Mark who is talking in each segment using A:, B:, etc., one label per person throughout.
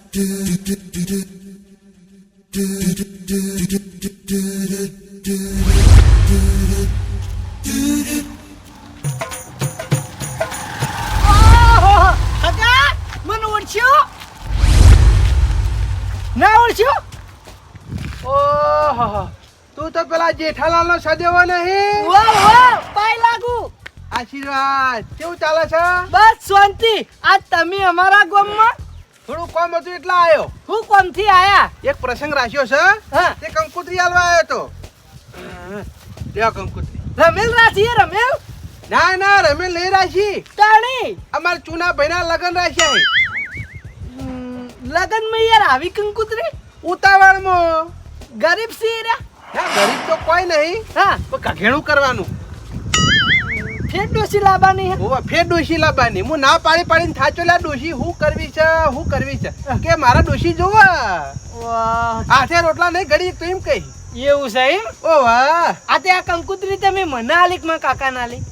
A: મને ઓળખ્યો ના ઓળખ્યો?
B: ઓહો, તું તો પેલા જેઠાલાલ નો સદેવો નહીં?
A: વાહ વાહ, પાય લાગુ.
B: આશીર્વાદ. કેવું ચાલે છે?
A: બસ શાંતિ. આજ તમે અમારા ગામમાં
B: થોડું કામ હતું એટલે આવ્યો.
A: હું કોમથી આયા?
B: એક પ્રસંગ રાખ્યો છે.
A: હા.
B: તે કંકુતરી આલવા આવ્યો તો. લ્યો કંકુતરી.
A: રમેલ રાશિએ રમેલ
B: ના ના, રમેલ નહીં રાશી.
A: તાણી
B: અમાર ચૂના ભાઈના લગન રાખ્યા.
A: લગન માં યાર આવી કંકુતરી
B: ઉતાવળમાં.
A: ગરીબ સી રે.
B: ના, ગરીબ તો કોઈ નહીં,
A: હા,
B: પણ કઘેણું કરવાનું.
A: ફેર ડોસી લાવવાની હે.
B: ઓવા ફેર ડોશી લાવવાની. હું ના પાડી પાડીને થાચો લ્યા ડોશી હું કરવી છે, હું કરવી છે કે મારા ડોશી જોવા
A: વાહ,
B: હાથે રોટલા નહીં ઘડી તો એમ કહી.
A: એવું છે એમ?
B: ઓ વાહ,
A: આ તે આ કંકુતરી તમે મને આલી કે મારા કાકા ના આલી?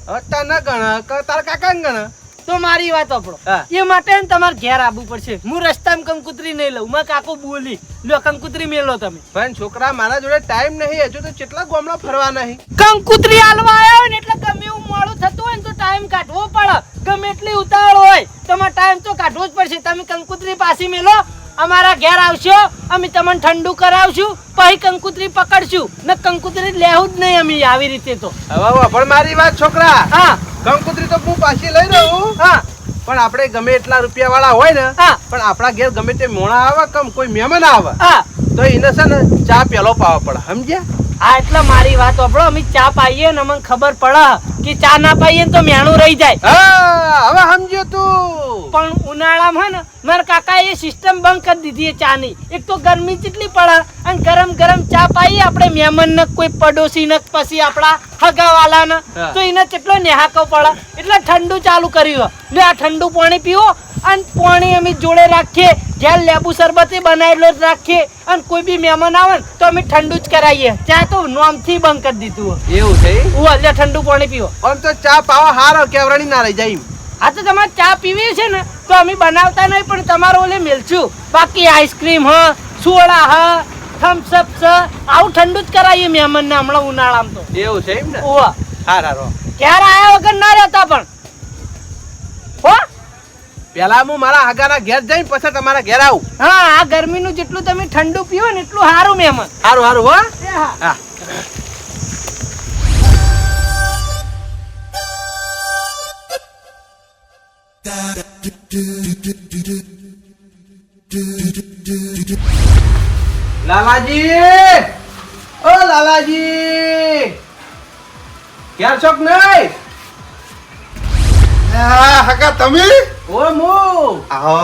B: હવે તને ગણ તારા કાકા ગણ.
A: તો મારી વાત સાંભળો.
B: હા.
A: એ માટે ને તમારે ઘેર આવવું પડશે. હું રસ્તામાં કંકુતરી નહીં લઉં. મારા કાકો બોલી લો કંકુતરી મેલો તમે.
B: પણ છોકરા મારા જોડે ટાઈમ નહીં, હજુ તો કેટલા ગામડા ફરવા નહીં.
A: કંકુતરી આલવા આવ્યો ને એટલે ગમે એવું મોડું થતું હોય ને તો ટાઈમ કાઢવો પડે. ગમે એટલી ઉતાવળ હોય તમારે ટાઈમ તો કાઢવો જ પડશે. તમે કંકુતરી પાછી મેલો, અમારા ઘેર આવશો, અમે તમને ઠંડુ કરાવશું, પછી કંકુતરી પકડશું ને કંકુતરી લેવું જ નહીં અમે આવી રીતે તો.
B: હવે પણ મારી વાત છોકરા,
A: હા
B: કંકુતરી તો હું પાછી લઈ રહું,
A: હા
B: પણ આપણે ગમે એટલા રૂપિયા વાળા હોય ને,
A: હા
B: પણ આપણા ઘેર ગમે તે મોણા આવે કમ કોઈ મહેમાન આવે
A: હા
B: તો એને છે ને ચા પેલો પાવા પડે, સમજ્યા?
A: હા, એટલે મારી વાત સાંભળો. અમે ચા પાઈએ ને અમને ખબર પડે કે ચા ના પાઈએ ને તો મેણું રહી જાય.
B: હા, હવે સમજ્યો તું.
A: પણ ઉનાળામાં હે ને મારા કાકા એ સિસ્ટમ બંધ કરી દીધી એ ચાની. એક તો ગરમી કેટલી પડે અને ગરમ ગરમ ચા પાઈએ આપણે મહેમાન ને, કોઈ પડોશી ને, પછી આપણા હગાવાલા ને,
B: હા.
A: તો એને કેટલો નેહાકો પડે એટલે ઠંડુ ચાલુ કર્યું. લે આ ઠંડુ પાણી પીવો અને પાણી અમે જોડે રાખીએ, ઘેર લેબુ શરબત બનાવેલો જ રાખીએ અને કોઈ બી મહેમાન આવે ને તો અમે ઠંડુ જ કરાવીએ. ચા તો નોમથી બંધ કરી દીધું.
B: એવું છે?
A: લે ઠંડુ પાણી પીવો.
B: આમ તો ચા પાવા હારો કેવરાણી ના રહી જાય.
A: આ તો તમારે ચા પીવી છે ને તો અમે બનાવતા નહીં, પણ તમારો ઓલે મેલશું. બાકી આઈસ્ક્રીમ હ, સોડા હ, થમ્સઅપ છે, આવું ઠંડુ જ કરાવીએ મહેમાન ને હમણાં ઉનાળામાં તો.
B: એવું છે એમ ને?
A: ઓવા
B: હારો.
A: ક્યારે આયા વગર ના રહેતા પણ હો.
B: પેલા હું મારા હગાના ઘેર જઈને પછી તમારા ઘેર આવું.
A: હા, આ ગરમીનું જેટલું તમે ઠંડુ પીવો ને એટલું સારું મહેમાન.
B: હારું હારું હો.
A: હા
B: હા. લાલાજી, ઓ લાલાજી, ક્યાં છો કે નહીં?
C: હકા તમે
B: ઓ મુ
C: આહો,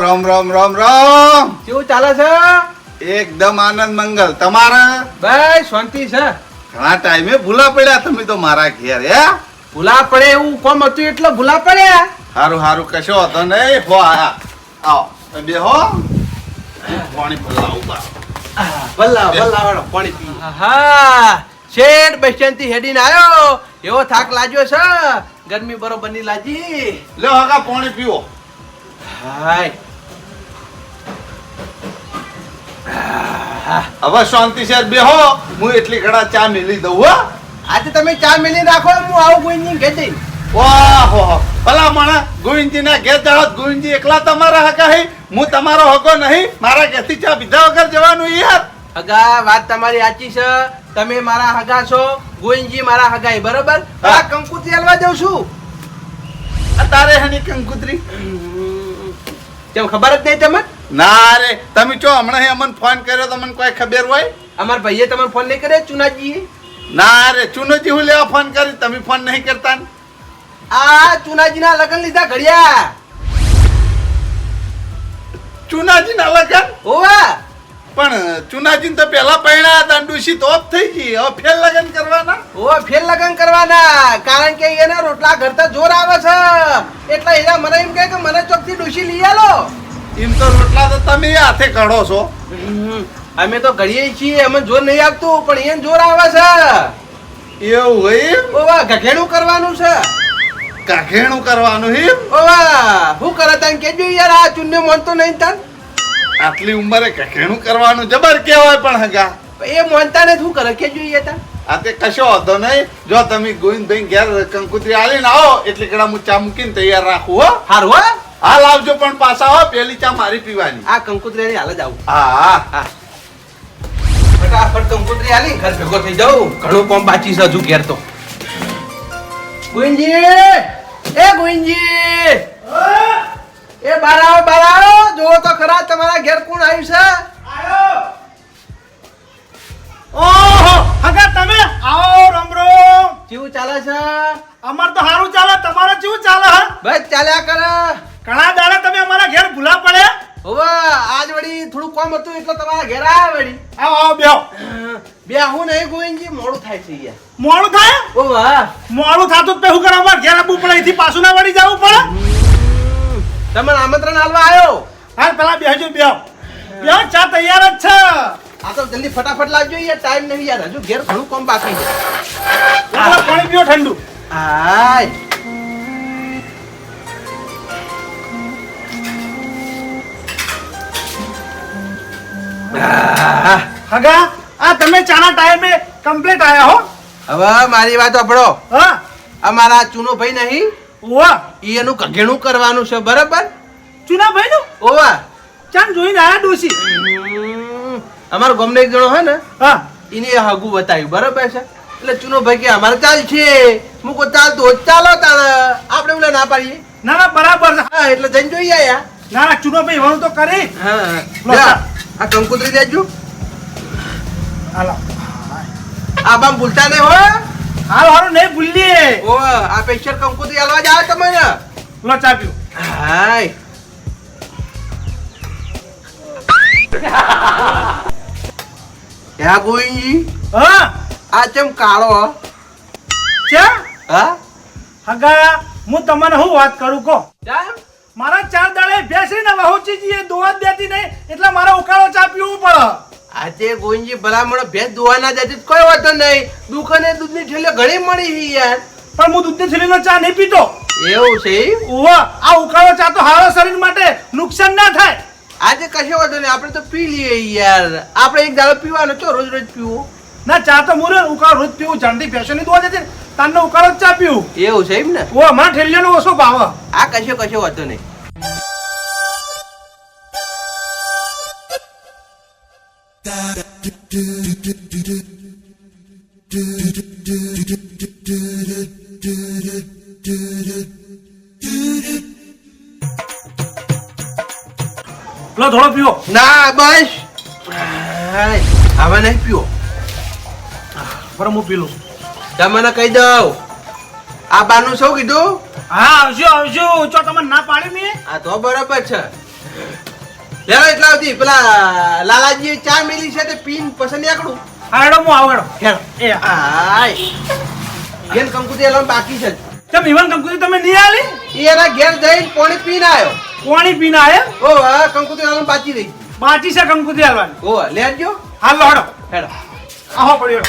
C: રામ રામ રામ રામ.
B: કેવું ચાલે છે?
C: એકદમ આનંદ મંગલ. તમારા
B: ભાઈ શાંતિ છે.
C: ઘણા ટાઈમે ભૂલા પડ્યા તમે તો મારા ઘેર. હે
B: ભૂલા પડે એવું કોમ હતું એટલે ભૂલા પડ્યા.
C: હારું હારું, કશો હતો નહીં. હો આયા, આવો બે હો. પાણી પલાવું બા.
B: ભલા ભલા વાળો પાણી પી. હા, શેઠ બસ સ્ટેન્ડ થી હેડીને આવ્યો. એવો થાક લાગ્યો છે, ગરમી બરોબર ની લાગી.
C: લ્યો હકા પાણી પીવો.
B: હાય.
C: હવે શાંતિ છે બેહો. હું એટલી ઘડા ચા મેલી દઉં. હો
B: આજે તમે ચા મેલી રાખો, હું આવું કોઈ ઘેર જઈને.
C: વાહો, ભલા માણા ગોવિંદજી ના ઘેર જાઓ. ગોવિંદજી એકલા તમારા હકા હે, હું તમારો હકો નહીં. મારા ઘેરથી ચા પીધા વગર જવાનું યાર.
B: હગા, વાત તમારી સાચી છે. તમે મારા હગા છો, ગોવિંદજી મારા હગાઈ, બરોબર?
C: હા.
B: આ કંકુતરી આલવા દઉં છું.
C: તારે હની કંકુતરી
B: તેમ ખબર જ નહીં તમને?
C: ના રે, તમે ચો હમણાં અમને ફોન કર્યો તમને કોઈ ખબર હોય?
B: અમારા ભાઈએ તમને ફોન નહીં કર્યો ચુનાજી?
C: ના રે, ચુનોજી હું લેવા ફોન કરી, તમે ફોન નહીં કરતા ને?
B: આ ચુનાજી ના લગન લીધા ઘડિયા.
C: ચુનાજી ના લગન?
B: ઓવા
C: પણ ચુનાજી તો પેલા પૈણા હતા, ડુસી તો ઓફ થઈ ગઈ. હવે ફેર લગન કરવાના?
B: ઓવા ફેર લગન કરવાના, કારણ કે એને રોટલા ઘરતા જોર આવે છે એટલે એના મને એમ કહે કે મને ચોકથી ડોશી લઈ આલો.
C: એમ તો રોટલા તો તમે હાથે કાઢો છો.
B: અમે તો ઘડીએ છીએ, અમે જોર નહીં આવતું, પણ એને જોર આવે છે.
C: એવું હોય?
B: ઓવા ગઘેડું કરવાનું છે.
C: કાઘેણું કરવાનું એમ?
B: ઓવા હું કરે તને કેજો યાર, આ ચુન્ને મનતો નહીં તન.
C: આટલી ઉંમરે કહેણું કરવાનું જબર કહેવાય પણ હગા
B: એ માનતા ને શું કરે કે જોઈએ તા
C: આ તે કશો વાંધો નહીં જો તમે ગોવિંદભાઈ ઘેર કંકુતરી આલીને આવો એટલે કડા હું ચા મૂકીને તૈયાર રાખું હો
B: હારું હો
C: હાલ આવજો પણ પાછા આવો પેલી ચા મારી પીવાની
B: આ કંકુતરી હાલ જ આવું
C: હા
B: હા ફટાફટ કંકુતરી આલી ઘર ભેગો થઈ જાઉં ઘણું કોમ બાકી છે હજુ ઘેર તો ગોવિંદજી એ ગોવિંદજી એ બાર આવો જોવો તો ખરા તમારા ઘેર કોણ આવ્યું છે
D: ઓહો હગા તમે આવો રામ રામ
B: કેવું ચાલે છે
D: અમાર તો સારું ચાલે તમારે કેવું ચાલે હે
B: બસ ચાલ્યા કરે
D: ઘણા દાડા તમે અમારા ઘેર ભૂલા પડે
B: હવે આજ વળી થોડું કામ હતું એટલે તમારા ઘેર આવ્યા વળી
D: આવો આવો બેહો
B: બે હું નહીં ગોવિંદજી મોડું થાય છે યાર
D: મોડું થાય
B: ઓ વાહ
D: મોડું થાતું તો શું કરવા અમાર ઘેર આવવું પડે અહીંથી પાછું ના વળી જવું પડે
B: તમને આમંત્રણ આલવા આવ્યો
D: હાલ પેલા બેહજો બેહો બેહો ચા તૈયાર જ છે
B: આ તો જલ્દી ફટાફટ લાવજો યાર ટાઈમ નહીં યાર હજુ ઘેર ઘણું કામ બાકી છે
D: પેલા પાણી પીઓ ઠંડુ
B: હાય આહ,
D: હગા આ તમે ચાના ટાઈમે કમ્પ્લીટ આયા હો
B: હવે મારી વાત સાંભળો
D: હા
B: અમારા ચૂનો ભાઈ નહીં
D: ઓવા
B: ઈ એનું ઘેણું કરવાનું છે બરાબર
D: ચુના ભાઈ નું
B: ઓવા
D: ચાન જોઈને આયા ડોસી
B: અમારો ગમને એક જણો હે ને
D: હા
B: એને હગું બતાવ્યું બરાબર છે એટલે ચૂનો ભાઈ કે અમારે ચાલ છે મૂકો ચાલતો હોય તો ચાલો તાણ આપણે ઓલા ના પાડીએ
D: ના ના બરાબર છે
B: હા એટલે જઈને જોઈ આયા
D: ના ના ચુનો ભાઈ વણું તો કરી
B: હા
D: લો,
B: જા, આ કંકુતરી દેજો
D: હાલો
B: આ બામ ભૂલતા નહીં હો
D: હાલ હારું નહીં ભૂલીએ
B: ઓ આ પેશર કંકુતરી આલવા જ આવે તમને
D: લો ચા પીઓ
B: હાય યા ગોવિંદજી
D: હા
B: આ ચમ કાળો
D: ચા
B: હા
D: હગા હું તમને શું વાત કરું કહો
B: ચા
D: મારા 4 દાડે બેસી ને વહુચી જીએ દોવા જ દેતી નહીં એટલે મારે ઉકાળો ચા પીવું પડે
B: આજે ગોવિંદજી ભલામણ ભેંસ દોવા ના જતી કોઈ વાતો નહીં દુકાને દૂધની ઠેલીઓ ઘણી મળી છે યાર
D: પણ હું દૂધની થેલીનો ચા નહીં પીતો
B: એવું છે એમ?
D: ઓવા આ ઉકાળો ચા તો હારા શરીર માટે નુકસાન ના થાય
B: આજે કશો વાતો નહીં આપણે તો પી લઈએ યાર આપણે એક દાડો પીવાનો છો રોજ રોજ પીવો
D: ના ચા તો મુરે ઉકાળો રોજ પીવું જાણતી ફેશનની દોવા દેતી ને તારનો ઉકાળો જ ચા પીવું
B: એવું છે એમ ને
D: ઓ મારા ઠેલીનો ઓછો ભાવ
B: આ કશો વાતો નહીં
D: લો થોડો પીવો
B: ના બસ હાય, હવે નહીં પીવો
D: બરાબર હું પી લઉં
B: તમને કહી દઉં આ બાનું શું કીધું
D: હા આવજો આવજો જો તમને ના પાડી મેં
B: આ તો બરાબર છે લેલો એટલા સુધી પેલા લાલાજી ચા મેલી છે તે પીન પસંદ આકડું
D: હા હેડો હું આવું હેડો
B: હેલો
D: એ
B: હાય ઘેર કંકુતી એલો બાકી છે
D: કેમ ઈવન કંકુજી તમે નહીં આલી
B: ઈ એના ઘેર જઈને પાણી પીને આવ્યો
D: પાણી પીને આયા
B: ઓ હા કંકુતી એલો બાકી રહી
D: બાકી છે કંકુજી આલવાની
B: ઓ લેજો
D: હાલ લો હેડો
B: હેડો
D: આહો પડ્યો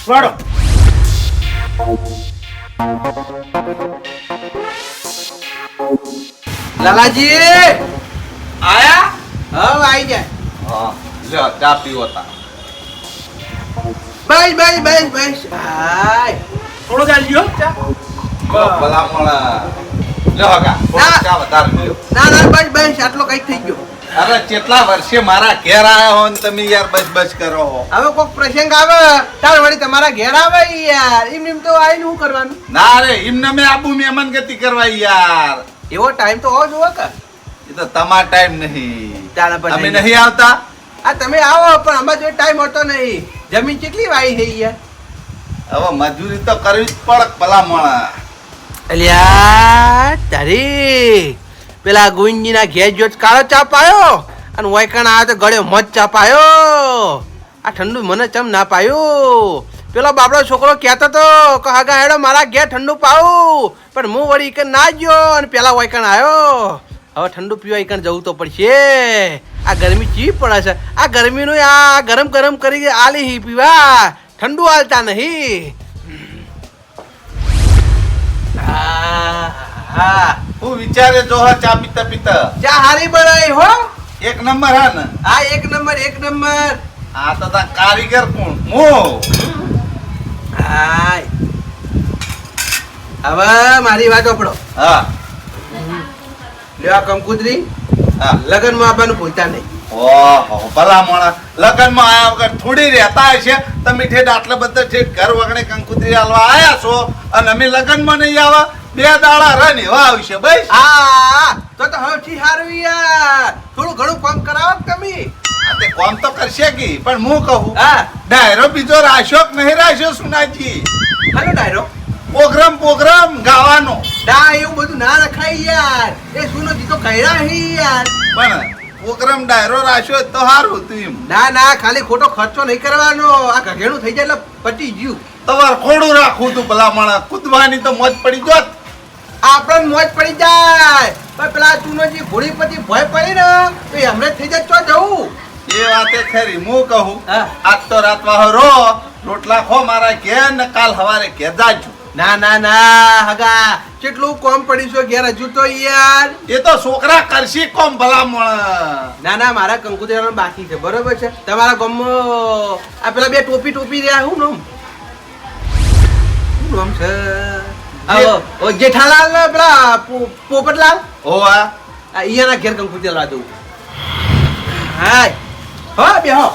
D: હેડો
B: લાલાજી
C: આયા
B: હવે આવી જાય
C: હા લ્યો ચા પીવો તા
B: બસ હાય
D: થોડો ચાલજો ચા
C: ભલા પણ લ્યો હગા
B: ના.
C: ચા વધારે લ્યો
B: ના બસ આટલો કઈક થઈ ગયો
C: અરે કેટલા વર્ષે મારા ઘેર આયા હો ને તમે યાર બસ બસ કરો હો
B: હવે કોક પ્રસંગ આવે તાર વળી તમારા ઘેર આવે યાર એમ તો આવીને શું કરવાનું
C: ના રે એમને મેં આબુ મહેમાન ગતિ કરવા યાર
B: એવો ટાઈમ તો હોવો જોવો કે
C: એ તો તમાર ટાઈમ નહીં
B: ચાલો પછી.
C: અમે નહીં આવતા
B: આ તમે આવો પણ અમારે જો ટાઈમ હોતો નહીં જમીન કેટલી વાઈ છે યાર
C: હવે મજૂરી તો કરવી જ પડે ભલામણ
B: અલ્યા તારી પેલા ગોવિંદજીના ઘેર જો કાળો ચા પાયો અને વૈકણ આવ્યો તો ગળ્યો મધ ચા પાયો આ ઠંડુ મને ચમ ના પાયું પેલો બાપડો છોકરો કહેતો તો કે હાગા હેડો મારા ઘેર ઠંડુ પાવું પણ હું વળી ઈકન ના ગયો અને પેલા વૈકણ આવ્યો હવે ઠંડુ પીવા ઈકન જવું તો પડશે આ ગરમી ચી પડે છે આ ગરમીનું આ ગરમ ગરમ કરી આલી હી પીવા ઠંડુ આલતા નહીં હા
C: હું વિચારે જો હા ચા પીતા પીતા
B: ચા હારી બનાવી હો
C: એક નંબર હા ને
B: આ એક નંબર એક નંબર.
C: આ તો તા કારીગર કોણ હું
B: હાય. હવે મારી વાત સાંભળો.
C: હા
B: લ્યો આ કંકુતરી
C: હા
B: લગનમાં આપવાનું ભૂલતા નહીં.
C: ઓહો ભલા મોણા લગનમાં આયા વગર થોડી રહેતા હશે તમે ઠેઠ આટલા બધા ઠેઠ ઘર વગણે કંકુતરી આલવા આયા છો અને અમે લગનમાં નહીં આવા 2 દાડા રન એવા આવશે ભાઈ
B: તો હવથી હારું યાર. થોડું ઘણું કામ કરાવો કે તમે.
C: આ તે કોમ તો કરશે કે પણ હું કહું
B: હા
C: ડાયરો બીજો રાખ્યો કે નહીં રાખ્યો સુનાજી
B: હાલો ડાયરો.
C: પ્રોગ્રામ ગાવાનો
B: ના એવું બધું ના રખાય યાર. એ સુનો દીધો કહેરા હી યાર.
C: પણ પ્રોગ્રામ ડાયરો રાખ્યો તો સારું હતું એમ
B: ના ના ખાલી ખોટો ખર્ચો નહીં કરવાનો. આ ઘઘેણું થઈ જાય એટલે પટી ગયું.
C: તમારે ખોડું રાખવું તું ભલા માણા કૂદવાની તો મોજ પડી જોત
B: આપણને મોજ પડી જાય પણ પેલા તુનો જે ઘોડીપતિ ભય પડી ને તો એ હમણાં થઈ જાય ચો જવું.
C: એ વાતે ખરી હું કહું
B: હા.
C: આજ તો રાત વાહરો રોટલા ખો મારા ઘેર ને કાલ સવારે ઘેર જાજો
B: ના ના ના હગા કેટલું કોમ પડી છો ઘેર હજુ તો યાર.
C: એ તો છોકરા કરશી કોમ ભલા મોણા
B: ના ના મારા કંકુતરી બાકી છે બરોબર છે. તમારા ગામમાં આ પેલા બે ટોપી રહ્યા હું નામ શું નામ છે? ઓ જેઠાલાલ ને પેલા પોપટલાલ
C: હોવા
B: અહીંયાના ઘેર કંકુતરી લાવવા દઉં. હાય હો બેહો.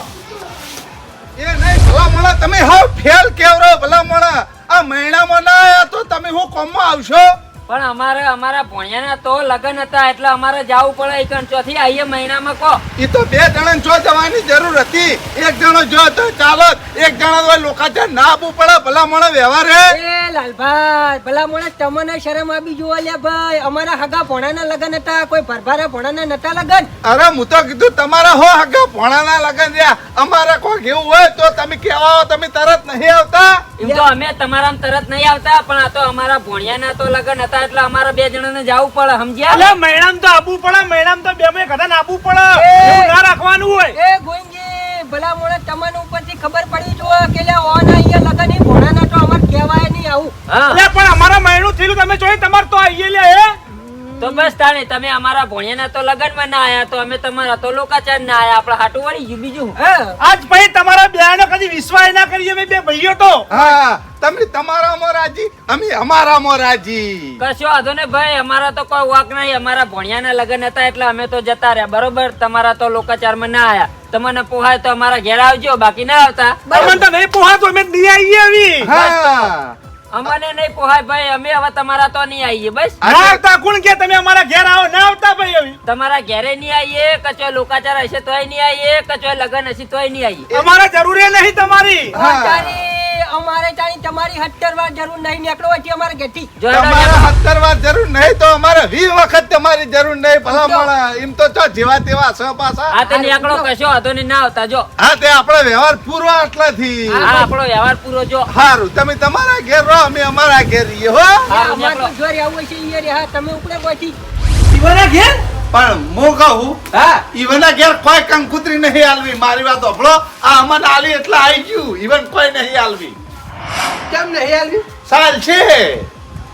C: એ નહીં ભલા મોણા તમે હાવ ફેલ કેવરો ભલા મોણા આ મહિનામાં ના આયા તો તમે હું કોમમાં આવશો
E: પણ અમારા ભણ્યાના તો લગન હતા એટલે અમારે જવું પડે એકણ ચોથી આઈએ મહિનામાં કહો.
C: એ તો 2 જણાને જો જવાની જરૂર હતી એક જણો જો તો ચાલો એક જણા તો લોકાચાર ના આપવું પડે ભલા મોણા વ્યવહાર હે
A: એ લાલભાઈ ભલા મોણા તમને શરમ આવી જોવા લ્યા ભાઈ. અમારા હગા ભોણાના લગન હતા, કોઈ ભરભારા ભોણાના નતા લગન.
C: અરે હું તો કીધું તમારા હો હગા ભોણાના લગન રહ્યા અમારે કોઈ જેવું હોય તો તમે કેવા આવો તમે તરત નહીં આવતા
E: એમ તો અમે તમારા તરત નહીં આવતા પણ આ તો અમારા ભણ્યાના તો લગન હતા એટલે અમારા 2 જણાને જવું પડે સમજ્યા.
D: અલે મહિનામાં તો આવવું પડે મહિનામાં તો 2 કદાચ આવવું પડે એવું ના રાખવાનું હોય.
A: એ ગોઈંજી ભલા મોણા તમને ઉપરથી ખબર પડી જો કે લ્યા ઓન અહીંયા લગન ઈ ભોણાના તો અમાર કહેવાય નહીં આવું.
E: હા
D: અલે પણ અમારા મહિનું થયું તમે જોઈ તમાર તો આઈએ લે હે
E: તો બસ તાણે તમે અમારા ભણ્યાના તો લગનમાં ના આયા તો અમે તમારા તો લોકાચાર ના આયા આપણે હાટું વળી ગયું બીજું.
D: આજ ભાઈ તમારા બેનો કદી વિશ્વાસ ના કરીએ અમે 2 ભાઈઓ તો
C: હા તમે તમારામાં રાજી અમે અમારામાં રાજી
E: કશો વાંધો ને ભાઈ અમારા તો કોઈ વાક નહીં. અમારા ભણ્યાના લગન હતા એટલે અમે તો જતા રહ્યા બરોબર. તમારા તો લોકાચારમાં ના આયા. તમને પોહાય તો અમારા ઘેર આવજો બાકી ના આવતા.
D: તમને તો નહીં પોહાતો અમે નહીં આવીએ આવી
C: હા
E: અમને નહીં પોહાય ભાઈ અમે હવે તમારા તો નહીં આવીએ બસ.
D: ના આવતા કોણ કે તમે અમારા ઘેર આવો ના આવતા ભાઈ આવી
E: તમારા ઘેરે નહીં આવીએ કચો લોકાચાર હશે તોય નહીં આવીએ કચો લગન હશે તોય નહીં આવીએ.
D: અમારે જરૂરી નહીં તમારી
A: અમારે તારી તમારી 70 વાર જરૂર નહીં નીકળો હતી અમારે ઘેરથી.
E: જો
C: તમારે 70 વાર જરૂર નહીં તો અમારે 20 વખત તમારી જરૂર નહીં ભલા મોણા એમ તો ચો જેવા તેવા સ પાછા
E: આ તો નીકળો કશો વાંધો નહીં ના આવતા જો.
C: હા તે આપણો વ્યવહાર પૂરો આટલાથી
E: હા આપણો વ્યવહાર પૂરો જો.
C: સારું તમે તમારા ઘેર રહો અમે અમારા ઘેર રહીએ હો
E: હારું,
A: અમારે તો
E: નીકળો.
A: જોર આવું છે ઈ રે. હા તમે ઉપડે કોઈ
D: શિવાના ઘેર
C: પણ હું કહું
B: હા
C: ઈવનના ઘેર કોઈ કંકુતરી નહીં આલવી મારી વાત સાંભળો આ અમન આલી એટલે આવી ગયું ઈવન કોઈ નહીં આલવી
B: કેમ નહીં આલ્યું?
C: સાલ છે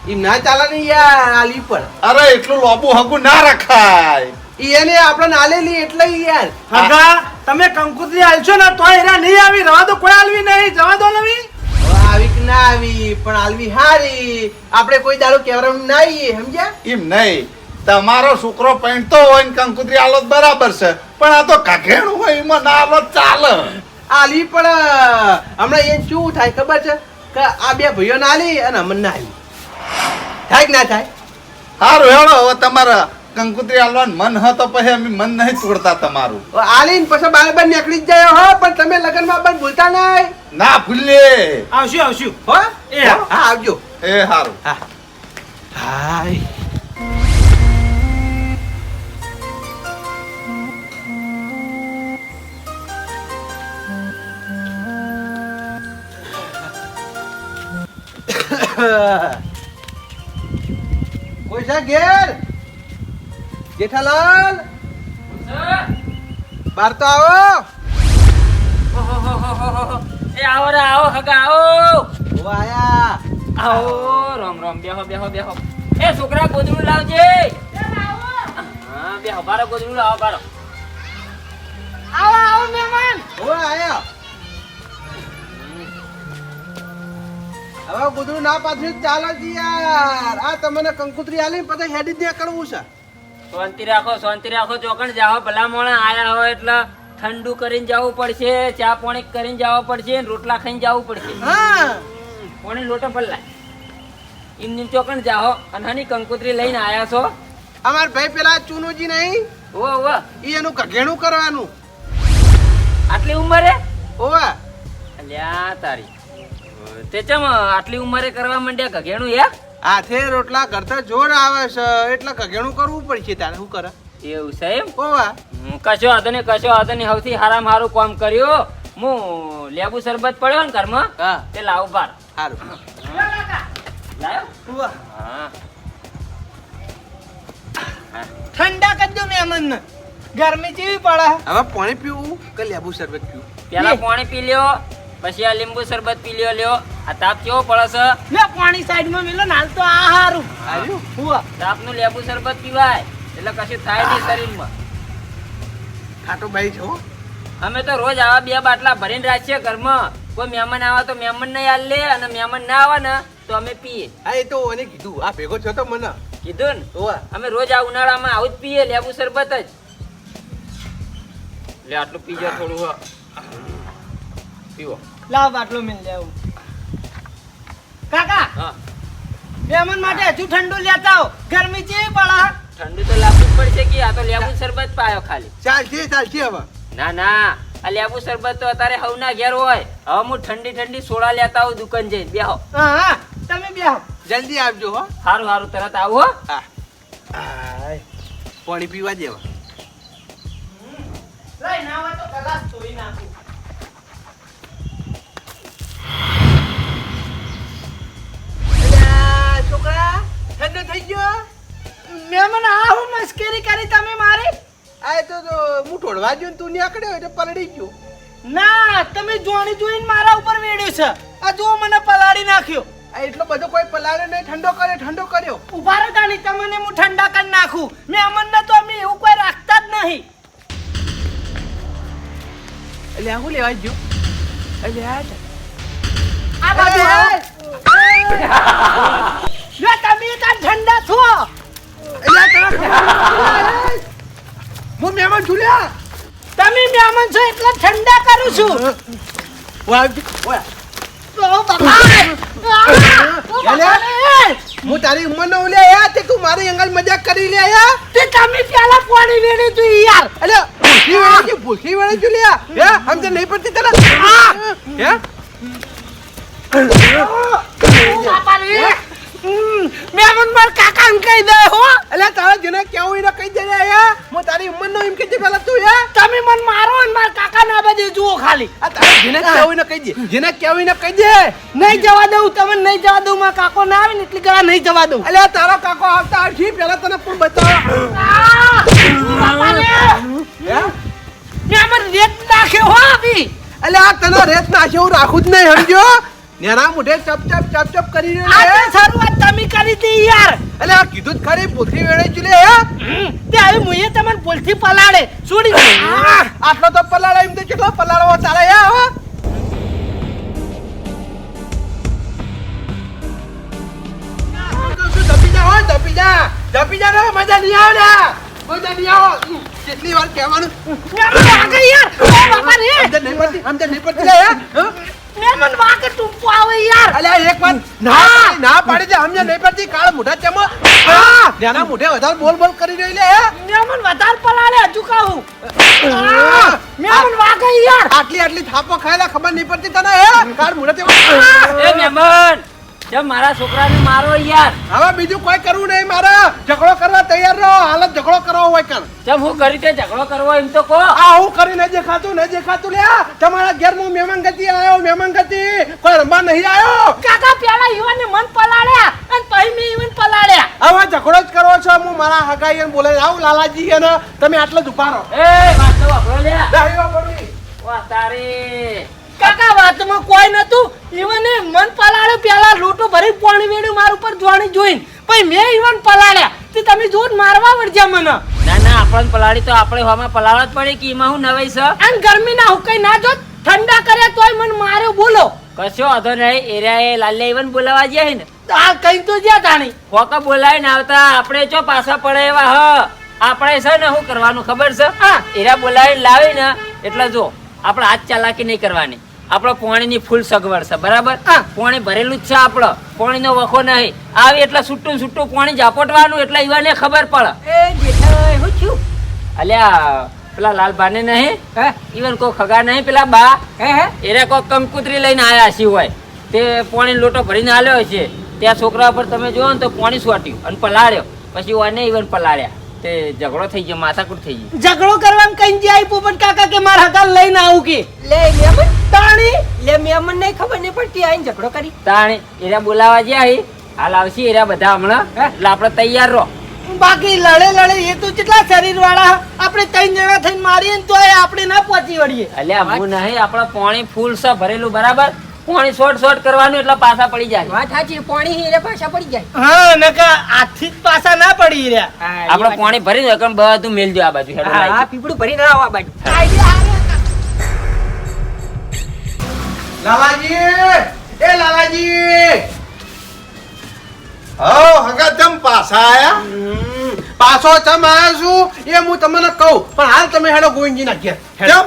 B: એમ ના ચાલે ને યાર આલી પર.
C: અરે એટલું લોબુ હગું ના રખાય
B: ઈ એને આપણને આલેલી એટલે યાર.
D: હગા તમે કંકુતરી આલશો ને તોય એના નહીં આવી રવા દો કોઈ આલવી નહીં જવા દો નવી
B: હવે આવી કે ના આવી પણ આલવી હારી. આપણે કોઈ દાડો કેવરામ ના આવીએ સમજ્યા.
C: એમ નહીં તમારો છોકરો પૈણતો હોય ને કંકુતરી આલો તો બરાબર છે પણ આ તો કાઘેણું હોય એમાં ના આલો તો ચાલે
B: આલી પણ હમણાં એ શું થાય ખબર છે કે આ 2 ભાઈઓ ના આલી અને અમન ના આલી થાય કે ના થાય.
C: સારું હેડો હવે તમારા કંકુતરી આલવાનું મન હ તો પછી અમે મન નહીં તોડતા તમારું
B: હવે આલીને પછી બાર નીકળી જ જાય હો પણ તમે લગનમાં પણ ભૂલતા નહીં
C: ના ભૂલે
D: આવશું આવશું
B: હો.
D: એ
B: હા આવજો.
C: એ સારું
B: હા હાય કોઈ છે ઘેર? જેઠાલાલ બાર તો આવો.
E: એ આવો રે આવો હગા આવો
B: ઓ આયા.
E: આવો રામ રામ બેહો બેહો બેહો. એ છોકરા ગોદડું લાવજે. હા બેહો બારો ગોદડું લાવો બારો.
A: આવો આવો મહેમાન.
B: ઓય આયા હવે ગુદરું ના પાછું ચાલો જી યાર આ તમને કંકુતરી આલી પછી હેડી ત્યાં કરવું છે
E: શાંતિ રાખો ચોકણ જાઓ ભલા મોણા આયા હોય એટલે ઠંડુ કરીને જવું પડશે, ચા પાણી કરીને જવું પડશે, રોટલા ખાઈને જવું પડશે.
A: હા
E: પાણી લોટો પલ્લા એમની ચોકણ જાઓ અને હની કંકોત્રી લઈને આયા છો.
B: અમાર ભાઈ પેલા ચુનુજી નહીં
E: ઓવા
B: ઈ એનું કઘેણું કરવાનું
E: આટલી ઉંમરે
B: ઓવા
E: અલ્યા તારી તે ચમ આટલી ઉંમરે કરવા માંડ્યા ઘઘેણું યાર?
B: હાથે રોટલા કરતા જોર આવે છે એટલે કઘેણું કરવું પડશે તારે શું કરે
E: એવું છે એમ?
B: ઓવા
E: કશો વાંધો નહીં સૌથી હારામાં હારું કામ કર્યું. હું લેબુ શરબત પડ્યો ને ઘરમાં
B: હા
E: તે લાવ બાર
B: સારું
E: લાયો.
A: ઉવા.
E: હા
A: ઠંડા કરી દો મહેમાન ને, ગરમી જેવી પડે.
B: હવે પાણી પીવું કે લેબુ શરબત પીવું
E: પેલા પાણી પી લ્યો, પછી આ લીંબુ શરબત પી લ્યો. આ તાપ કેવો પડે છે?
A: મેં પાણી સાઈડમાં મેલો ને હાલ તો આ હારું.
B: આવ્યું
A: ઉવા.
E: તાપનું લેબુ શરબત પીવાય એટલે કશું થાય નહીં શરીરમાં.
B: ખાટો ભાઈ છો
E: અમે તો રોજ આવા 2 બાટલા ભરીને રાખીએ ઘરમાં. કોઈ મહેમાન આવે તો મહેમાન ને હાલ લે, અને મહેમાન ના આવે ને તો અમે પીએ.
B: હા એ તો એને કીધું આ ભેગો છો તો મને
E: કીધું ને
B: ઓવા
E: અમે રોજ આ ઉનાળામાં આવું જ પીએ, લેબુ શરબત જ. લે આટલું પીજો થોડું હ. પીવો.
A: લાવ બાટલો મિલ લેવું. કાકા
E: હા
A: મહેમાન માટે હજુ ઠંડુ લેતા આવો, ગરમી જેવી પડે.
E: ઠંડુ તો લાવવું જ પડશે કે આ તો લેબુ શરબત પાયો ખાલી.
B: ચાલશે હવે
E: ના ના આ લેબુ શરબત તો અત્યારે હવના ઘેર હોય. હવે હું ઠંડી સોડા લેતા આવું દુકાન જઈને. બેહો.
A: હા હા તમે બેહો.
B: જલ્દી આવજો હો
E: હારું તરત આવો હો.
B: હા આય, પાણી પીવા દેવા
A: લઈ ના હોય તો કદાચ ધોઈ નાખું.
B: અલ્યા, છોકરા ઠંડો થઈ ગયો
A: મહેમાન આ હું મસ્કરી કરી તમે મારી?
B: આ તો હું ઢોળવા ગયો ને તું નીકળ્યો એટલે પલળી ગયો
A: ના તમે જોણી જોઈને મારા ઉપર વેડ્યો છે. આ જો મને પલાળી નાખ્યો.
B: આ એટલો બધો કોઈ પલાળ્યો નહીં, ઠંડો કર્યો
A: ઉભા રહો તાણી, તમને હું ઠંડા કરી નાખું. મહેમાનને તો અમે એવું કોઈ રાખતા જ નહીં.
B: એટલે હું લેવા ગયો અલ્યા
A: આ બાજુ આવો. લે તમે કાં ઠંડા છો?
B: હું મહેમાન ઝૂલ્યા
A: તમે મહેમાન છો એટલે ઠંડા કરું છું. ઓ બાપા!
B: હું તારી ઉંમર નો લ્યા તે તું મારી અંગલ મજાક કરી લ્યા
A: તે તમે પેલા પાણી વેડ્યું તું યાર.
B: અલે ભૂખી વેળે ઝૂલ્યા હે સમજ નહીં પડતી તને હે
A: બાપા રે! મહેમાન માર કાકાને કહી દે હો.
B: અલે તારા જેને કેવું એને કહી દે યા હું તારી ઉંમર નો એમ કહેજે પેલા તું યા
A: તમે મને મારો અને મારા કાકાને આ બધે જુઓ ખાલી.
B: આ તારા જેને કેવું એને કહી દે જેને કેવું એને કહી દે
A: નહીં જવા દઉં, તમને નહીં જવા દઉં. મારા કાકો ના આવે ને એટલી ગળા નહીં જવા દઉં.
B: અલે તારો કાકો આવતા આવશે પેલા તને પણ બતાવ
A: બાપા રે!
B: હે
A: મહેમાન રેત નાખ્યો હો આવી.
B: અલે આ તને રેત નાખે હું રાખું જ નહીં સમજો નેના મોઢે ચપ કરી
A: આ
B: રહ્યો
A: તો શરૂઆત તમે કરી હતી યાર.
B: અલે આ કીધું જ ખરી ભૂખી વેળે ચૂલે હે
A: તે હવે મુએ તમને બોલથી પલાળે છોડી દે.
B: આટલો તો પલાળો એમ તો કેટલો પલાળવો તારે હે હો ધપી જા રે મજા નહીં આવે કેટલી વાર કહેવાનું
A: મહેમાન વાગે યાર. ઓ બાપા રે!
B: અંદર નહીં પડતી લે હે
A: મહેમાન વાગે ટૂંપો આવે યાર.
B: અલ્યા એક વાર ના પાડી દે હમણાં નહીં પડતી કાળ મોઢા ચમો નાના મોઢે વધારે બોલ કરી રહી લે હે
A: મહેમાન વધારે પલાળે હજુ કહું. મહેમાન વાગે યાર.
B: આટલી થાપો ખાયેલા ખબર નહીં પડતી તને હે કાળ મોઢા ચમો
E: એ મહેમાન જેમ મારા છોકરાને મારો યાર.
B: હવે બીજું કોઈ કરવું નહીં મારે ઝઘડો કરવા તૈયાર રહો હાલત ઝઘડો કરવો હોય કણ
E: જેમ હું કરી તે ઝઘડો કરવો એમ તો કહો.
B: આ હું કરી નહીં દેખાતું લે તમારા ઘેર હું મહેમાન ગતિ કોઈ રંબા નહીં આવ્યો
A: કાકા પેલા યુવાને મન પલાળ્યા અને પછી મેં ઈવન પલાળ્યા.
B: હવે ઝઘડો જ કરવો છો હું મારા હગાઈ બોલે આવું લાલાજી અને તમે આટલો જ ઉભા રહો
E: એ વાત તો વાપરો લે.
B: દાહીઓ પડી.
E: વાહ તારી.
A: કાકા વાતમાં કોઈ નતું. ઈવને મન પલાળ્યો, પેલા લોટો ભરી પાણી વેડ્યું મારા ઉપર જોણી જોઈને. પછી મેં ઈવન પલાળ્યા. તે તમે જોત મારવા વળજ્યા મને.
E: ના ના આપણને પલાળી તો આપણે હવામાં પલાળવા જ પડે કે એમાં હું નવાઈ છે
A: અને ગરમી ના હુકાઈ ના જો ઠંડા કરે તોય મને માર્યો બોલો
E: કશો વાંધો નહીં એરિયા લાલ્યા ઈવન બોલાવા જાય ને
A: આ કઈ તો જ્યાં તાણી
E: ફોકા બોલાવીને આવતા આપણે ચો પાછા પડે એવા આપણે છે ને શું કરવાનું ખબર છે
A: હા.
E: એરા બોલાવીને લાવી ને એટલે જો આપણે હાથ ચાલાકી નહીં કરવાની આપણે પાણીની ફૂલ સગવડ છે બરાબર
A: હા.
E: પાણી ભરેલું જ છે આપણે પાણીનો વખો નહીં આવી એટલે છૂટું છૂટું પાણી ઝાપટવાનું એટલે ઈવાને ખબર પડે
A: એ જેઠાઈ હું છું
E: અલ્યા પેલા લાલભાને નહીં
A: હે
E: ઈવન કોઈ ખગા નહીં પેલા બા
A: હે હે
E: એરે કોઈ કંકુતરી લઈને આયા છે હોય તે પાણી લોટો ભરીને આલ્યો છે ત્યાં છોકરા પર તમે જોવો ને તો પાણી સોટ્યું અને પલાળ્યો પછી ઓને ઈવન પલાળ્યા તે ઝઘડો થઈ ગયો માથાકૂટ થઈ ગઈ
A: ઝઘડો કરવાનું કઈ જાય પોપટ કાકા કે મારા હગા લઈને આવું કે લે મેમન તાણી લે મેમન ને ખબર નહીં પડતી આઈને ઝઘડો કરી
E: તાણે એરા બોલાવા જ્યાં હાલ આવશે એરા બધા હમણાં એટલે આપણે તૈયાર રહો
A: બાકી લડે લડે એ તો કેટલા શરીર વાળા આપણે 3 જણા થઈને મારીએ ને તોય આપણે ના પહોંચી વળીએ
E: અલ્યા હું નહીં આપણે પાણી ફૂલ છે ભરેલું બરાબર પાણી શોર્ટ કરવાનું એટલે પાછા પડી જાય
A: વાત સાચી પાણી હીરે પાછા પડી જાય હા નકા આથી જ પાછા ના પડી રહ્યા
E: આપણે પાણી ભરી દો કારણ બધું મેલજો આ બાજુ હેડો લાગી
A: હા પીપળું ભરી ના આવા બાજુ
B: લાલાજી એ લાલાજી
C: હગા જમ પાછા આયા
B: પાછો ચમ આવ્યો છું એ હું તમને કહું પણ હાલ તમે હેડો ગોવિંદજી ના ઘેર
C: જમ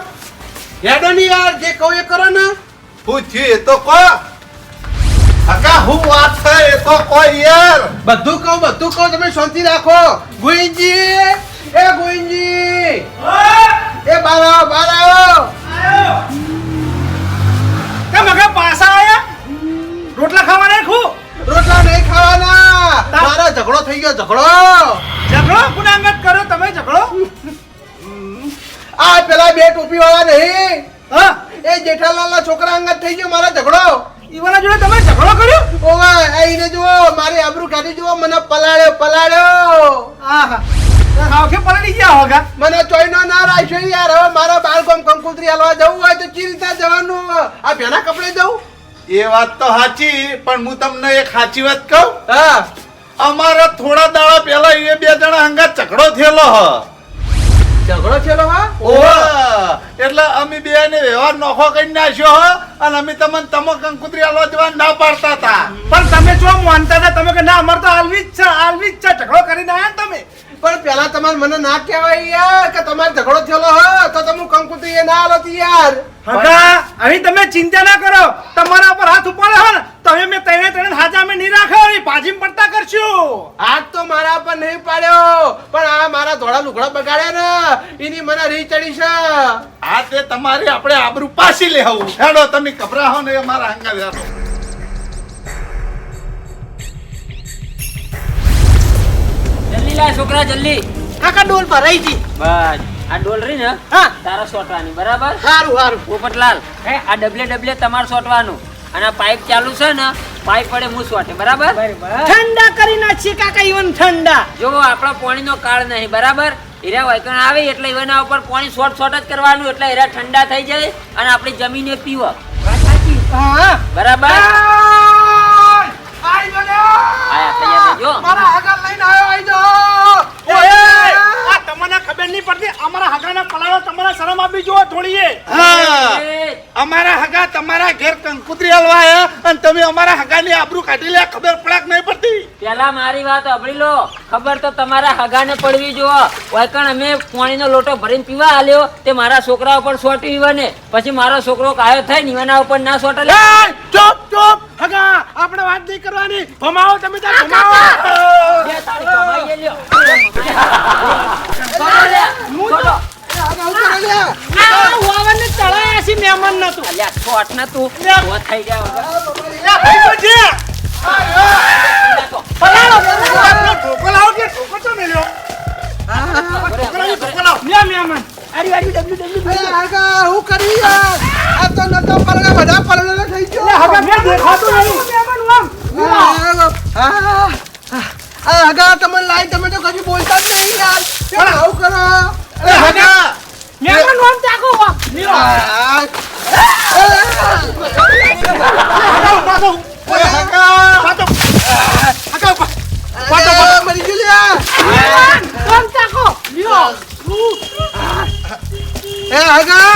B: હેડો ની યાર જે કહું એ કરો ને
C: પૂછ્યું એ તો કો હગા હું વાત છે એ તો કોઈ યાર
B: બધું કહું તમે શાંતિ રાખો ગોવિંદજી એ ગોવિંદજી એ બારાઓ
D: કેમ હગા પાછા આયા રોટલા ખાવા નહીં ખું
B: રોટલા નહીં ખાવાના મારા ઝઘડો થઈ ગયો
D: ઝઘડો ગુનાંગત કર્યો તમે ઝઘડો
B: આ પેલા બે ટોપી વાળા નહીં
D: હા
B: એ જેઠાલાલના છોકરા અંગત થઈ ગયો મારા ઝઘડો
D: ઈવાના જોડે તમે ઝઘડો કર્યો
B: ઓવા આઈને જુઓ મારી આબરૂ કાઢી જુઓ મને પલાળ્યો
D: આહા આવખે પલટી ગયા હોગા
B: મને ચોઈનો ના રાખ્યો યાર હવે મારા બાળકોને કંકુતરી હાલવા જવું હોય તો ચી રીતે જવાનું આ ભેના કપડે જવું
C: એ વાત તો સાચી પણ હું તમને એક સાચી વાત કહું
B: હા
C: અમારા થોડા દાડા પહેલા એ બે જણા હંગાત ઝઘડો થયેલો
B: ઝઘડો થયેલો હા
C: ઓહો એટલે અમે બે ને વ્યવહાર નોખો કરી નાખ્યો અને અમે તમે કંકુતરી હાલવા જવા ના પાડતા હતા
D: પણ તમે જો માનતા હતા તમે કે ના અમાર તો આલવી જ છે ઝઘડો કરીને આયા ને તમે
B: પણ પેલા તમારે મને ના કહેવાય યાર કે તમારે ઝઘડો થયેલો હો તો તમે કંકુતરી એ ના હાલતી યાર
D: હગા હવે તમે ચિંતા ના કરો તમારા પર હાથ ઉપાડે હો ને તમે મેં તને હાજા મેં નહીં રાખો ભાજીમ પડતા કરશું
B: હાથ તો મારા પર નહીં પાડ્યો પણ આ મારા ધોળા લુગડા બગાડ્યા ને એની મને રી ચડી છે
C: આ તે તમારી આપણે આબરૂ પાછી લેવું હેડો તમે ગભરાહો ને અમારા હંગા વેરો
E: જલ્દી લાય છોકરા જલ્દી
A: કાકા ડોલ ભરાઈ જી
E: બસ આ ડોલ રહી ને
A: હા
E: તારા સોટવાની બરાબર
A: સારું
E: પોપટલાલ આ ડબલે તમારે સોટવાનું અને આ પાઇપ ચાલુ છે ને પાઇપ પડે હું સોટે બરાબર
A: ઠંડા કરી નાખીએ કાકા ઈવન ઠંડા
E: જો આપણા પાણીનો કાળ નહીં બરાબર હીરા વાયકણ આવે એટલે એના ઉપર પાણી શોર્ટ જ કરવાનું એટલે હીરા ઠંડા થઈ જાય અને આપણી જમીને પીવો
A: હા
E: બરાબર
D: આઈ ગયો
E: આયા તૈયાર રહેજો
D: મારા હગા લઈને આવ્યો આઈ જો ઓય આ તમને ખબર નહીં પડતી અમારા હગાના પલાળો તમારા શરમ આપી જો થોડીએ
C: અમારા હગા તમારા ઘેર કંકુતરી હાલવા આયા અને તમે અમારા હગાની આબરૂ કાઢી લે ખબર પડે કે નહીં પડતી
E: પેલા મારી વાત સાંભળી લો ખબર તો તમારા હગાને પડવી જો વાયકણ અમે પાણીનો લોટો ભરીને પીવા આલ્યો તે મારા છોકરા ઉપર સોટી ઈવાને પછી મારો છોકરો કાયો થાય ને ઈવાના ઉપર ના સોટે લે
D: ચૂપ હગા આપણે વાત નહીં કરવાની ભમાવો તમે તાર ભમાવો
E: બે તાળી કમાઈ લ્યો સોટો લે સોટો
A: આ વાવને તળાયા છે મહેમાન નતો
E: અલ્યા સોટ ના તું ઓ થઈ ગયા વગર
D: એ ભાઈ તો જે
A: પલાળો
D: ઠોકો લાવો કે ઠોકો તો મેલ્યો ઠોકો લાવો
A: મહેમાન આરી ડબલ્યુ
B: આગા હું કરી યાર આ તો નતો પલડા બધા પલડા થઈ ગયો
D: હગા મેં દેખાતું નહીં
B: આગા તમે લાઈ તમે તો કશું બોલતા જ નહીં યાર પણ આવું કરો
C: અરે હગા
A: મહેમાન વામ તાકો વા
C: ઓય હગા
B: મરી ગયું લ્યા
A: વામ તાકો લ્યો
B: એ હગા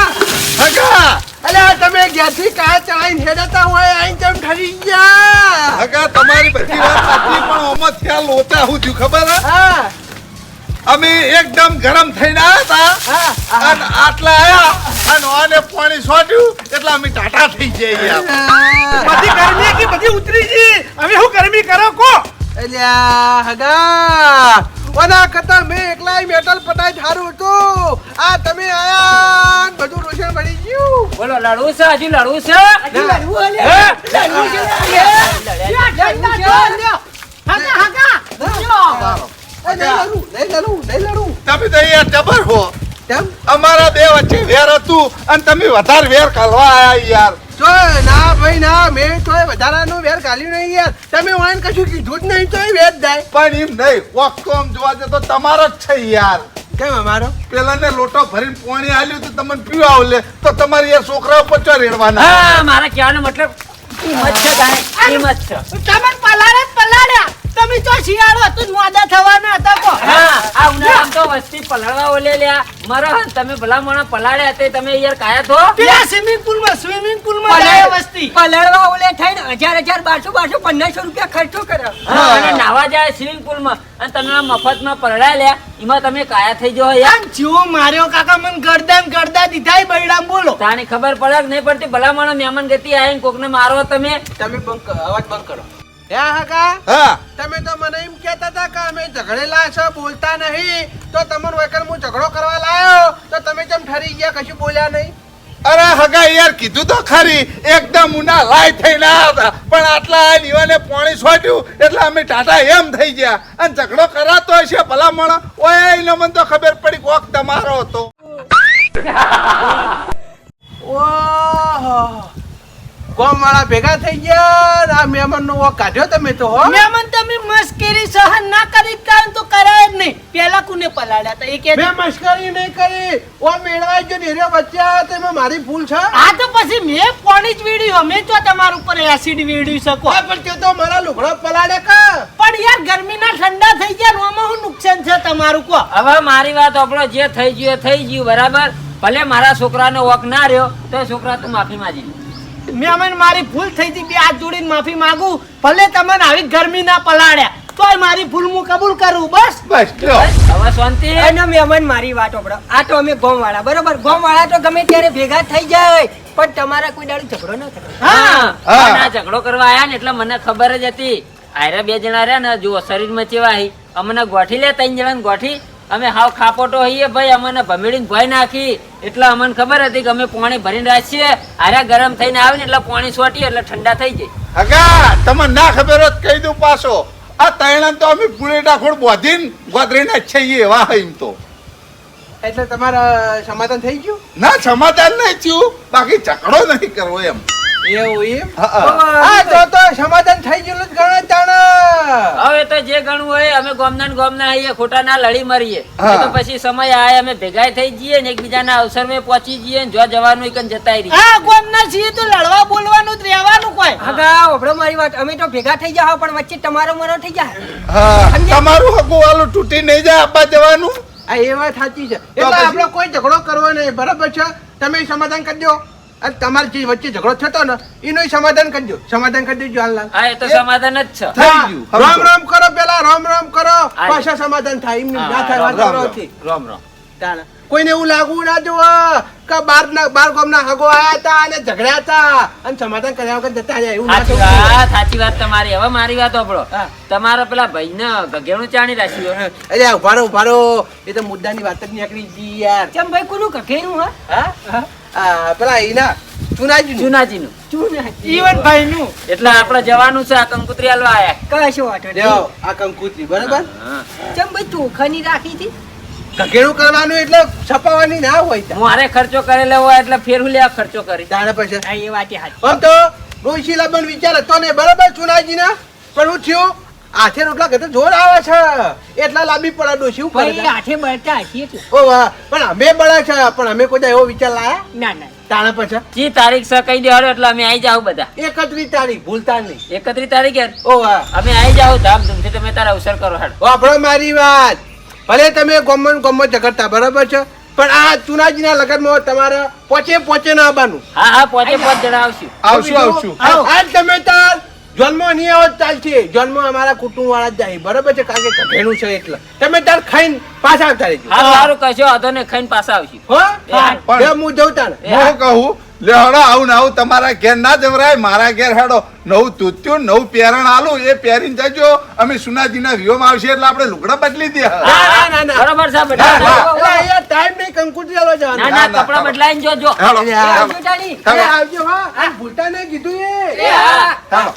C: હગા
B: અલ્યા તમે ઘેરથી કા ચલાઈને હેડતા હોય આઈને તેમ ઠરી ગયા
C: હગા તમારી બધી વાત સાચી પણ ઓમાં ત્યાં લોચા હું થયું ખબર હે?
B: હા
C: અમે એકદમ ગરમ થઈને આવ્યા હતા અને આટલા આયા અને ઓને પાણી છોટ્યું એટલે અમે ટાટા થઈ જઈએ યાર
D: બધી ગરમી કે બધી ઉતરી ગઈ હવે હું ગરમી કરો કો
B: અલ્યા હગા ઓના કરતા મેં એકલાય મેટલ પટાઈ થારું હતું આ તમે આયા ને બધું રોશન પડી ગયું
E: બોલો લડવું છે હજુ લડવું છે
B: નહીં લડું
C: તમે તો અહીંયા જબર હો
B: કેમ
C: અમારા બે વચ્ચે વેર હતું અને તમે વધારે વેર કાઢવા આયા યાર
B: જો ના ભાઈ ના મેં તોય વધારાનું વેર ગાલ્યું નહીં યાર તમે વાન કશું કીધું જ નહીં તોય વેર જાય
C: પણ એમ નહીં વખત આમ જોવા જતો તમારો જ છે યાર
B: કેમ અમારો
C: પેલાને લોટો ભરીને પાણી આલ્યું તો તમને પીવા આવલે તો તમારે યાર છોકરા ઉપર ચો રેડવાના
E: હા મારા કહેવાનો મતલબ કિંમત છે ગાય કિંમત છે
A: તમે પલાળ્યા તમે તો શિયાળો હતું જ મોડા થવાના હતા કો
E: હા આ ઉનાળામાં તો વસ્તી પલાળવા ઓલે લ્યા મરો તમે ભલા મોણા પલાળ્યા તે તમે યાર કાયા થો
A: પેલા સ્વિમિંગ પુલમાં જાય વસ્તી
F: પલળવા ઓલે થઈને 1200-1200-1500 રૂપિયા ખર્ચો કર્યો
E: હા અને નાવા જાય સ્વિમિંગ પુલમાં અને તમે આ મફતમાં પલળ્યા લ્યા એમાં તમે કાયા થઈ જો યાર
A: આમ જીવો માર્યો કાકા મને ગરદા દીધાય બૈડામ બોલો
E: તાણી ખબર પડે કે નહીં પડતી ભલા મોણા મહેમાન ગતિ આવીને કોકને મારો તમે
B: અવાજ બંધ કરો હે હગા
C: હા
B: તમે તો મને એમ કહેતા હતા કે અમે ઝઘડેલા છો બોલતા નહીં તો તમને વખત હું ઝઘડો કરવા લાયો તો તમે કેમ ઠરી ગયા કશું બોલ્યા નહીં
C: અરે હગા યાર કીધું તો ખરી એકદમ ઉના લાય થઈને આવ્યા હતા પણ આટલા આ દીવાને પાણી છોટ્યું એટલે અમે ટાટા એમ થઈ ગયા અને ઝઘડો કરાતો હશે ભલા મોણા ઓય એને મને તો ખબર પડી કોક તમારો હતો
B: ઓહો કોમ વાળા ભેગા થઈ ગયા ને આ મહેમાન નો વોક કાઢ્યો તમે તો હો
A: મેમન તમે મસ્કરી સહન ના કરી કાન તો કરાય જ નહીં પેલા કોને પલાળ્યા હતા એ કે
B: મેં મશ્કરી નહીં કરી ઓ મેળવાઈ જો નેર્યો બચ્ચા તો એમાં મારી ભૂલ છે
A: આ તો પછી મેં પાણી જ વીડ્યું અમે તો તમારા ઉપર એસિડ વીડી શકો
B: હા, પણ તે તો મારા લુગડા પલાળે કા
A: પણ યાર ગરમીના ઠંડા થઈ ગયા આમાં શું નુકસાન છે તમારું કો
E: હવે મારી વાત આપણો જે થઈ ગયું એ થઈ ગયું બરાબર ભલે મારા છોકરાનો વોક ના રહ્યો તો એ છોકરા તું માફી માંગી લે.
A: મેમન મારી ભૂલ થઈ હતી બે હાથ જોડીને માફી માંગુ ભલે તમને આવી ગરમી ના પલાળ્યા તોય મારી ભૂલ હું કબૂલ કરું બસ
C: બસ લ્યો
E: હવે શાંતિ
F: અને મહેમાન મારી વાત ઓપડો આ તો અમે ગોમવાળા બરોબર ગોમવાળા તો ગમે ત્યારે ભેગા થઈ જાય પણ તમારા કોઈ દાડો ઝઘડો ન થાય
E: હા
C: હા.
E: અને આ ઝઘડો કરવા આયા ને એટલે મને ખબર જ હતી આયરા બે જણા રહ્યા ને જુઓ શરીરમાં ચેવા હી અમને ગોઠી લે ત્રણ જણાને ગોઠી અમે હાવ ખાપોટો હઈએ ભાઈ અમને ભમેડીને ભોય નાખી એટલે અમને ખબર હતી કે અમે પાણી ભરીને રાખીએ આર્યા ગરમ થઈને આવે ને એટલે પાણી છોટીએ એટલે ઠંડા થઈ જાય
C: હગા તમને ના ખબર હોત કહી દઉં પાછો આ તૈણા તો અમે પૂરેટા ખોડ બોધીને ગોદરીને જ છીએ એવા હોય એમ તો
B: એટલે તમારા સમાધાન થઈ ગયું
C: ના સમાધાન નહીં થયું બાકી ઝઘડો નહીં કરવો એમ
B: એવું એમ
C: હા,
B: હા તો સમાધાન થઈ ગયેલું જ ગણે તાણ
E: હવે તો જે ગણવું હોય અમે ગોમના ને ગોમના આવીએ ખોટા ના લડી મરીએ
C: હા.
E: એ તો પછી સમય આય અમે ભેગા થઈ જઈએ ને એકબીજાના અવસર માં પહોંચી જઈએ ને જો જવાનું હોય કે જતા રહીએ
A: હા ગોમના છીએ તો લડવા બોલવાનું જ રહેવાનું કોઈ
F: આગા ઓપડો મારી વાત અમે તો ભેગા થઈ જાવ પણ વચ્ચે તમારો મરો થઈ જાય
C: હા તમારું હગું વાલું તૂટી નહીં જાય આપવા જવાનું
B: આ એ વાત સાચી છે એટલે
C: પછી?
B: આપણે કોઈ ઝઘડો કરવો નહીં બરાબર છે તમે સમાધાન કરજો અને તમારે જે વચ્ચે ઝઘડો થતો ને એનું સમાધાન કરજો સમાધાન કરી દેજો હાલ
E: હા એ તો સમાધાન જ છે
C: થઈ ગયું
B: રામ રામ કરો પેલા રામ રામ કરો
E: હા.
B: પાછા સમાધાન થાય એમ ના થાય વાત
C: રામ,
B: કરવાથી.
E: રામ રામ
B: તાણે. કોઈને એવું લાગવું ના જોવે કે બાર ગામના હગો આયા હતા અને ઝઘડ્યા હતા અને સમાધાન કર્યા વગર જતા રહ્યા એવું ના
E: સાચી
B: થવું જોઈએ.
E: વાત સાચી વાત તમારી હવે મારી વાત સાંભળો
B: હા.
E: તમારા પેલા ભાઈ ને ગગેણું ચાણી રાખ્યું
B: અરે ઉભા રહો એ તો મુદ્દાની વાત જ નીકળી ગઈ યાર
F: ચમ ભાઈ કોનું કઘેરું હા
B: હા આ પેલા એના ચુનાજી
E: જુનાજીનું
A: ઈવન ભાઈ નું
E: એટલે આપણે જવાનું છે આ કંકુતરી હાલવા આયા
F: કશો વાંધો
B: દેવો
F: નહીં
B: આ કંકુતરી બરાબર
E: હા.
F: ચમ ભાઈ ચોખાની રાખી હતી
B: ઘગેણું કરવાનું એટલે છપાવાની ના હોય ત્યાં.
E: મારે ખર્ચો કરેલો હોય એટલે ફેરવું લેવા ખર્ચો કરી
B: તાણે પછી
F: હા એ વાત હાચી
B: આમ તો ડોશી લાવવાનો વિચાર હતો ને બરાબર ચુનાજીના પણ હું થયું હાથે રોટલા કરતા જોર આવે છે એટલા લાંબી પડે ડોશી ઉપર
F: ભાઈ હાથે બળતા હશી એટલે
B: ઓ વાહ પણ અમે બળા છે પણ અમે કોઈ દાડો એવો વિચાર લાયા
F: ના ના
B: તાણે પછી
E: જી તારીખ છે કહી દેવાનો એટલે અમે આવી જાવ બધા
B: 31 તારીખ ભૂલતા નહીં
E: 31 તારીખે
B: ઓ વાહ
E: અમે આવી જાવ ધામધૂમથી તમે તારા અવસર કરો હાડ
B: વાપરો મારી વાત ભલે તમે ગમો ઝઘડતા બરાબર છે પણ આ ચુનાજીના લગ્નમાં તમારે પોચે ના આવવાનું.
E: હા પોતે 5 જણા આવશું.
C: આવશું.
B: આજ તમે તાર જન્મ નહીં આવો તો ચાલશે. જન્મ અમારા કુટુંબ વાળા જ જાય બરાબર છે કારણ કે ઘેણું છે એટલે તમે તાર ખાઈને પાછા આવતા રહેજો.
E: હા સારું કશો વાંધો નહીં, ખાઈને પાછા આવશું.
B: હો
C: પણ-
B: બે હું જઉં તાર.
C: હું કહું લે હડો આવું ને આવું તમારા ઘેર ના જવરાય, મારા ઘેર હેડો નવું તૂત્યું નવું પહેરણ આલું એ પહેરીને જજો. અમે સુનાજીના વિયોમાં આવશે એટલે આપણે લુગડા બદલી દે.
B: ના.
E: બરોબર છે
B: એટલે
E: બેટા.
B: અહીંયા ટાઈમ નહીં કંકુતરી આલવા જવાનો.
E: ના ના કપડા બદલાઈને જોજો.
C: હેડો,
B: એ આ-
C: હેડો.
F: આવજો ટાણી.
B: એ આવજો હા આ ભૂલતા નહીં કીધું એ.
C: હેડો.